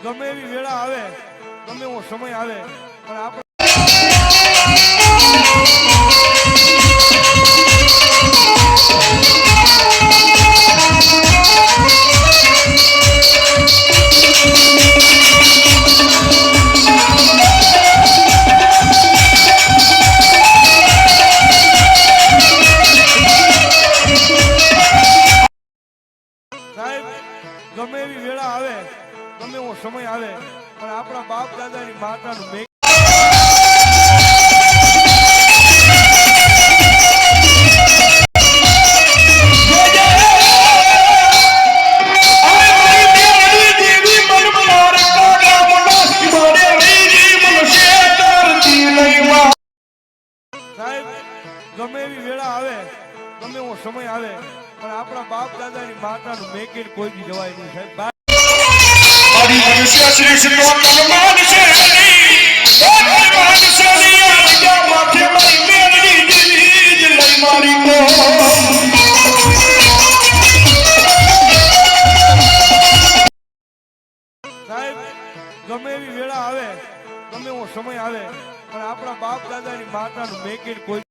ગમે એવી વેળા આવે, ગમે એવો સમય આવે, પણ આપણે ગમે એવી વેળા આવે, ગમે એવો સમય આવે, પણ આપણા બાપ દાદાની માતાનું મેં ગમે એવી વેળા આવે, ગમે એવો સમય આવે, પણ આપણા બાપ દાદાની માતાનું મેકીને કોઈ બી જવાય નહીં સાહેબ. મનુષ્ય શ્રેષ્ઠ નો તનમાન છે માથે મારી મેળવી દીધી લઈ મારી કો સાહેબ. ગમે એવી વેળા આવે, ગમે એવો સમય આવે, પણ આપણા બાપ દાદાની માતાનું મેકીને કોઈ